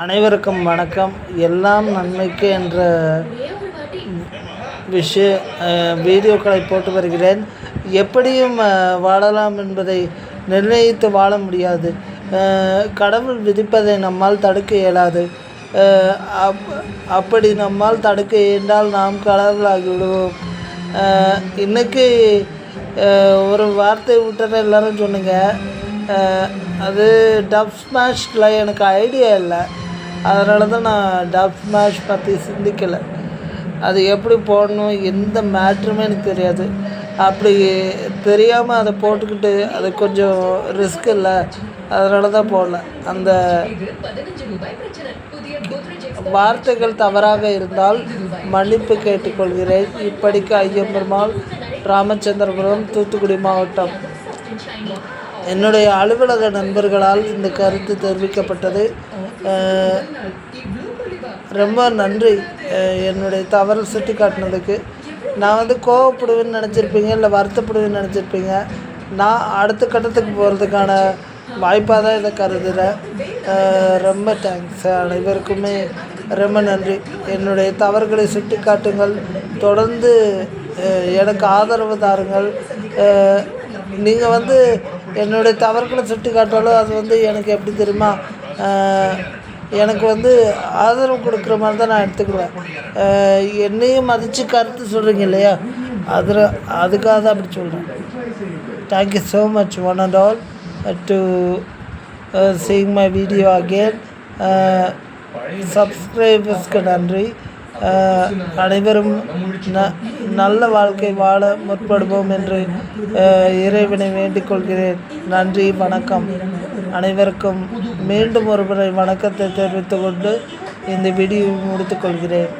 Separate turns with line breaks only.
அனைவருக்கும் வணக்கம். எல்லாம் நன்மைக்கு என்ற வீடியோக்களை போட்டு வருகிறேன். எப்படியும் வாழலாம் என்பதை நிர்ணயித்து வாழ முடியாது. கடவுள் விதிப்பதை நம்மால் தடுக்க இயலாது. அப்படி நம்மால் தடுக்க இயன்றால் நாம் கடவுளாகி விடுவோம். இன்றைக்கி ஒரு வார்த்தை விட்டுற எல்லோரும் சொன்னீங்க. அது டப் ஸ்மாஷில் எனக்கு ஐடியா இல்லை. அதனால தான் நான் டப் ஸ்மாஷ் பற்றி சிந்திக்கலை. அது எப்படி போடணும், எந்த மேட்ருமே எனக்கு தெரியாது. அப்படி தெரியாமல் அதை போட்டுக்கிட்டு அது கொஞ்சம் ரிஸ்க் இல்லை, அதனால தான் போடல. அந்த வார்த்தைகள் தவறாக இருந்தால் மன்னிப்பு கேட்டுக்கொள்கிறேன். இப்படிக்கு ஐயம்பெருமாள், ராமச்சந்திரபுரம், தூத்துக்குடி மாவட்டம். என்னுடைய அலுவலக நண்பர்களால் இந்த கருத்து தெரிவிக்கப்பட்டது. ரொம்ப நன்றி என்னுடைய தவறு சுட்டி காட்டினதுக்கு. நான் கோவப்படுவேன்னு நினச்சிருப்பீங்க, இல்லை வருத்தப்படுவேன்னு நினச்சிருப்பீங்க. நான் அடுத்த கட்டத்துக்கு போகிறதுக்கான வாய்ப்பாக தான் இதை கருதுகிறேன். ரொம்ப தேங்க்ஸ். அனைவருக்குமே ரொம்ப நன்றி. என்னுடைய தவறுகளை சுட்டி காட்டுங்கள், தொடர்ந்து எனக்கு ஆதரவு தாருங்கள். நீங்கள் என்னுடைய தவறுகளை சுட்டி காட்டாலும் அது எனக்கு எப்படி தெரியுமா, எனக்கு ஆதரவு கொடுக்குற மாதிரி தான் நான் எடுத்துக்கிடுவேன். என்னையும் மதித்து கருத்து சொல்கிறீங்க இல்லையா, அதுக்காக தான் அப்படி சொல்கிறேன். Thank you so much one and all to seeing my video again. சப்ஸ்கிரைபர்ஸ்க்கு நன்றி. அனைவரும் நல்ல வாழ்க்கை வாழ முற்படுவோம் என்று இறைவனை வேண்டிக் கொள்கிறேன். நன்றி, வணக்கம். அனைவருக்கும் மீண்டும் ஒரு முறை வணக்கத்தை தெரிவித்துக் கொண்டு இந்த வீடியோவை முடித்துக்கொள்கிறேன்.